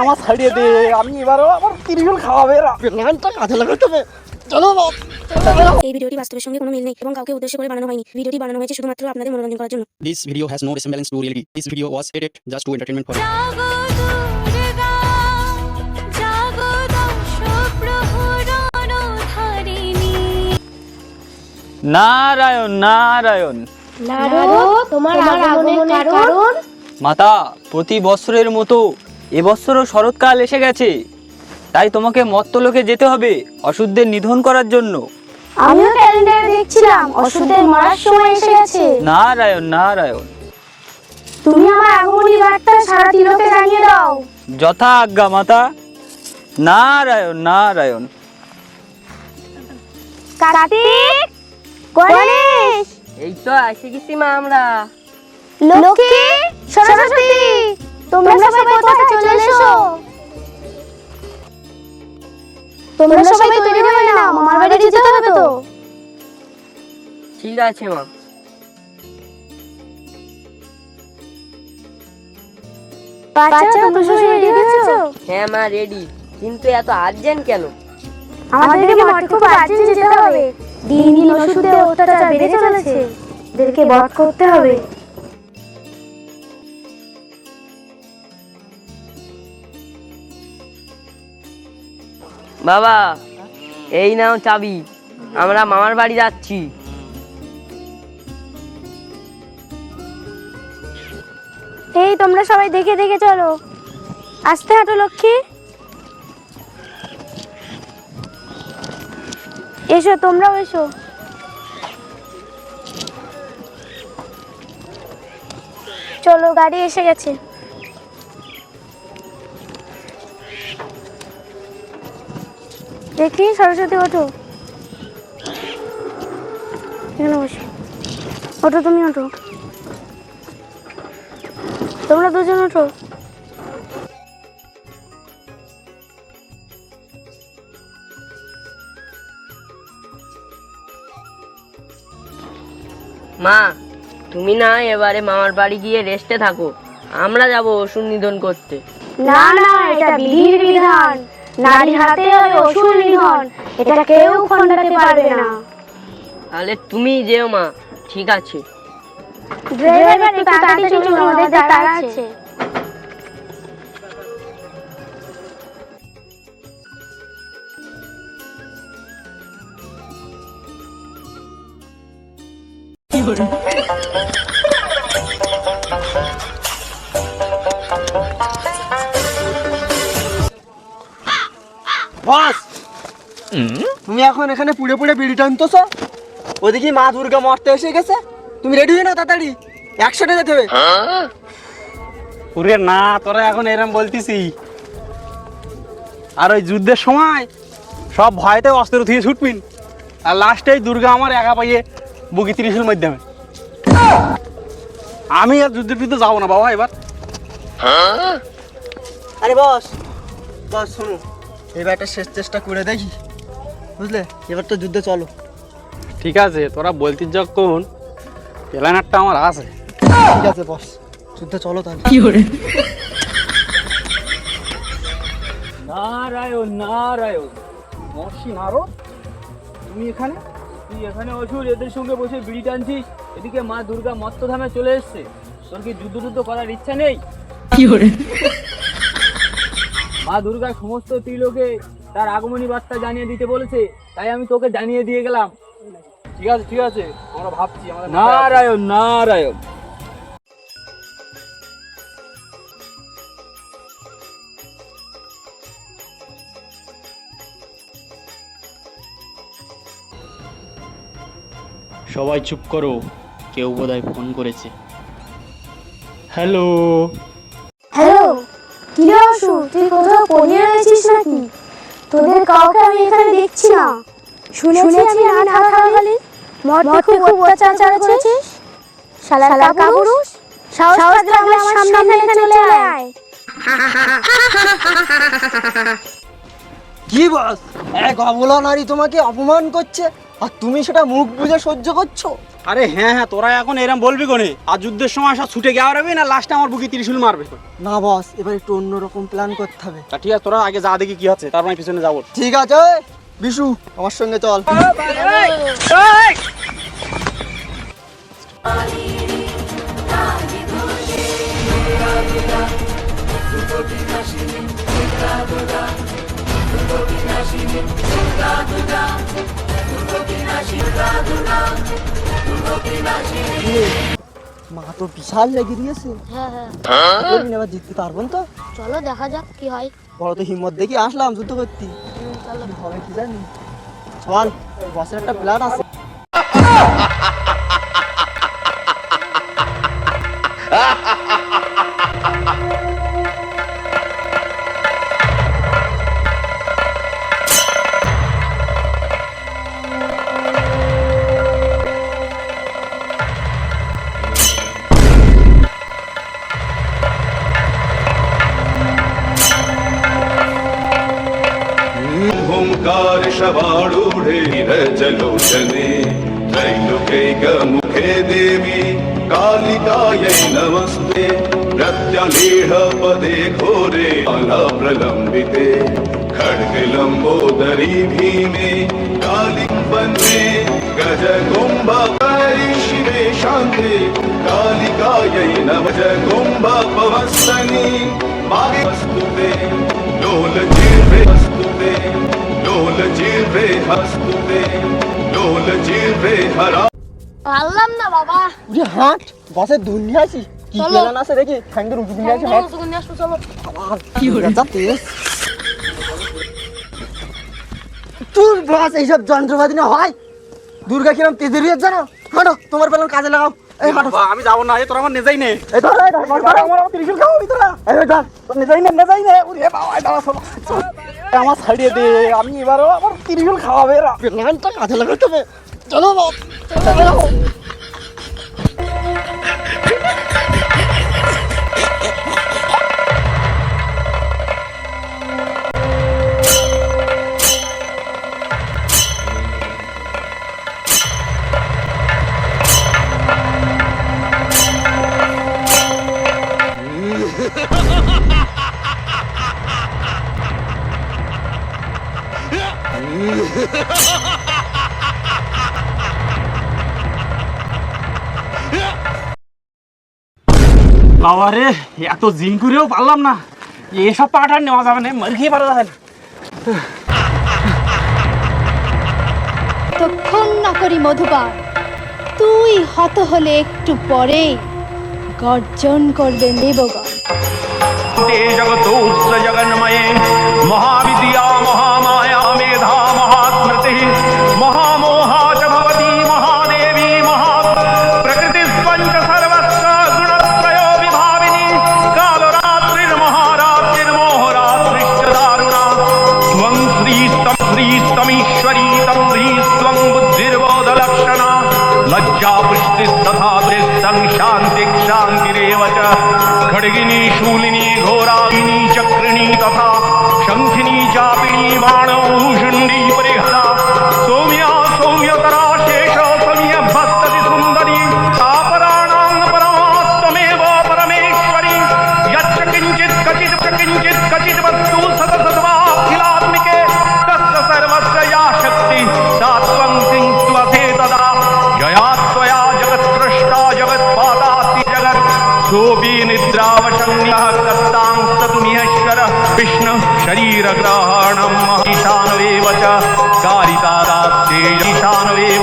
আমার ছাড়িয়ে দে, আমি এবারও আবার ত্রিশুল খাওয়াবে প্রেগনেন্টটা কাজে লাগাতে হবে। চলো বাপ। এই ভিডিওটি বাস্তবের সঙ্গে কোনো মিল নেই এবং কাউকে উদ্দেশ্য করে বানানো হয়নি। ভিডিওটি বানানো হয়েছে শুধুমাত্র আপনাদের মনোরঞ্জন করার জন্য। This video has no resemblance to reality. This video was edited just to entertainment purposes. Narayan Narayan. তোমার আগমনের কারণ? মাতা, প্রতি বছরের মতো এবছরও শরৎকাল এসে গেছে, তাই তোমাকে মর্তলোকে যেতে হবে অসুরদের নিধন করার জন্য। আমিও ক্যালেন্ডারে দেখছিলাম অসুরদের মারার সময় এসে গেছে। নারায়ণ নারায়ণ। তুমি আমার আগমনী বার্তা সারা ত্রিলোকে জানিয়ে দাও। যথা আজ্ঞা মাতা। নারায়ণ নারায়ণ। কার্তিক, গণেশ, এই তো এসে গেছি মা আমরা। লক্ষ্মী, সরস্বতী, তোমরা সবাই কোথায় চলে এসো। তোমরা সবাই তৈরি হয়ে নাও, মামার বাড়ি যেতে হবে তো। ঠিক আছে মা। বাচ্চা, তোমরা সবাই রেডি হয়েছো? হ্যাঁ মা রেডি, কিন্তু এত আর্জেন্ট কেন? আমাদেরকে মঠে খুব আর্জেন্ট যেতে হবে। দিন দিন ওষুধের অত্যাচার বেড়ে চলেছে, এদেরকে বধ করতে হবে। বাবা, এই নাও চাবি, আমরা মামার বাড়ি যাচ্ছি। এই তোমরা সবাই দেখে দেখে চলো, আস্তে হাঁটো লক্ষ্মী। এসো, তোমরাও এসো। চলো, গাড়ি এসে গেছে। দেখি সরস্বতী, ওঠো, এখানে বসো। ওঠো, তুমি ওঠো, তোমরা দুজন ওঠো। মা, তুমি না এবারে মামার বাড়ি গিয়ে রেস্টে থাকো, আমরা যাব অসুর নিধন করতে। না না, এটা বিধির বিধান, নারী হাতে হবে অসুর নিধন, এটা কেউ খণ্ডাতে পারবে না। তাহলে তুমি যেও মা। ঠিক আছে। ড্রাইভার, একটু তাড়াতাড়ি চলুন, আমাদের তাড়া আছে। বস, তুমি এখন এখানে পুড়ে পুড়ে বিড়ি টানতেছ, ওদিকে মা দুর্গা মরতে এসে গেছে। তুমি রেডি হয়ে না, তাড়াতাড়ি 100-টা যেতে হবে। ওরে না, তোরা এখন এরম বলতিসি, আর ওই যুদ্ধের সময় সব ভয়তে অস্ত্র থুয়ে ছুটবিন, আর লাস্টেই দুর্গা আমার একা পাইয়ে বুকি 30-এর মাধ্যমে। আমি আর যুদ্ধের বিরুদ্ধে যাবো না বাবা এবার। আরে বস, বস শোনো, এবার একটা শেষ চেষ্টা করে দেখি, বুঝলে? এবার তো যুদ্ধে চলো। ঠিক আছে, তোরা বলতিস যখন, প্ল্যানারটা আমার আছে। ঠিক আছে বস, যুদ্ধে চলো তাহলে। নারায়ণ নারায়ণ। মর্ষি নারদ, তুমি এখানে? তুই এখানে অসুর এদের সঙ্গে বসে বিড়ি টানছিস, এদিকে মা দুর্গা মত্তধামে চলে এসছে, তোর কি যুদ্ধ করার ইচ্ছা নেই? মা দুর্গা সমস্ত ত্রিলোকে তার আগমনী বার্তা জানিয়ে দিতে বলেছে, তাই আমি তোকে জানিয়ে দিয়ে গেলাম। ঠিক আছে ঠিক আছে, আমরা ভাবছি। আমাদের নারায়ণ নারায়ণ। সবাই চুপ করো, কেউ বোধহয় ফোন করেছে। হ্যালো। হ্যালো, কি রে অসুর, তুই কোথাও পড়িয়ে রয়েছিস নাকি? তোদের কাউকে আমি এখানে দেখছি না। শুনেছি আমি না থাকাকালীন মঠে খুব অত্যাচার করেছিস। শালা কাপুরুষ, সাহস থাকলে আমার সামনে এখানে চলে আয়। কি বস, এক অবলা নারী তোমাকে অপমান করছে, আর তুমি সেটা মুখ বুজে সহ্য করছো? আরে হ্যাঁ হ্যাঁ, তোরা এখন এরম বলবি কোনে? আর যুদ্ধের সময় সব ছুটে গিয়ে রবি না লাস্টে আমার বুকে ত্রিশূল মারবে? না বস, এবার একটু অন্যরকম প্ল্যান করতে হবে। তা ঠিক আছে, তোরা আগে যা দেখি কি হচ্ছে, তারপর আমি পিছনে যাবো। ঠিক আছে বিশু, আমার সঙ্গে চল। মা তো বিশাল লেগে দিয়েছে। হ্যাঁ হ্যাঁ, এবার জিততে পারবেন তো? চলো দেখা যাক কি হয়। বড় তো হিম্মত দেখি আসলাম যুদ্ধ করতে, চলো। কি হবে কি জানি। চল, বসের একটা প্ল্যান আছে। ओंकार शवारूढे विरजलोचने त्रैलोक्यैकमुखे देवी कालिकायै नमस्ते प्रत्यलेढपदे घोरे प्रलम्बिते खड्गलम्बोदरी भीमे कालिम्बन्मे गजकुम्भकारी शिवे शान्ते कालिकायै नमः कुम्भपवस्तनि मागे वस्तुते लोलजिह्वे हस्तुते लोलजिह्वे हस्तुते लोलजिह्वे हरा। পারলাম না বাবা। উঠে হাঁট, বসের দুনিয়া আছি কি চলো। প্ল্যান আছে দেখি। ঠ্যাঙ্গের উঁচু দিকে আছে হাঁট। চলো। কি হলো যা তেজ। তোর বস এইসব যন্ত্রপাতি না হয়? দুর্গা কিরম তেজের বিয়ে জানো? হাঁটো, তোমার প্ল্যান কাজে লাগাও। এই হাঁটো। আমি যাবো না, তোরা আমার নেজাই নে। এই ধর, এই ধর, ধর, আমার ত্রিশূল খাও তোরা। এই ধর, তোর নেজাই নে। ওরে বাবা, দাঁড়া চলো। আমার ছাড়িয়ে দে, আমি এবারও আমার ত্রিশূল খাওয়াবে এরা। প্ল্যানটা কাজে লাগাতে হবে। চলো বাবা, চলো। বাবা রে, এত জিম করেও পারলাম না। এসব পাঠ আর নেওয়া যাবে না, মার খেয়ে পারা যাবে না। তখন না করি মধুবার, তুই হত হলে একটু পরে গর্জন করবেন দেবগণ। जगतोत्स जगन्मये महाविद्या महामाया मेधा महास्मृति महामोहा च भवती महादेवी महा प्रकृतिस्पञ्च सर्वस्य गुणत्रयो विभाविनी कालरात्रिर्महारात्रिर्मोहरात्रिश्च दारुणा त्वं श्रीस्तमीश्वरी तं ह्रीस्त्वं बुद्धिर्बोधलक्षणा लज्जा पुष्टिस्तथा दृष्टं शान्तिरेव च खड्गिनी शूलिनी घोरागिनी चक्रिणी तथा शंखिनी चापिणी बाणभूषुण्डी परिहरा सौम्या सौम्यतरा शेष सौम्य भस्तति सुंदरी तापराणां परमात्मेव परमेश्वरी यच्च किंचित् कचित् वस्तु सतसत्वाखिलात्मिके तस्य सर्वस्य या शक्ति सा त्वं किंत्वसे तदा जया त्वया जगत्सृष्टा जगत्पादास्ति जगत् सोऽपि निद्रावशन्यः कर्तां सतुमीश्वर विष्णु शरीरग्रहणम् ईशानवेव च कारितादास्ते ईशानवेव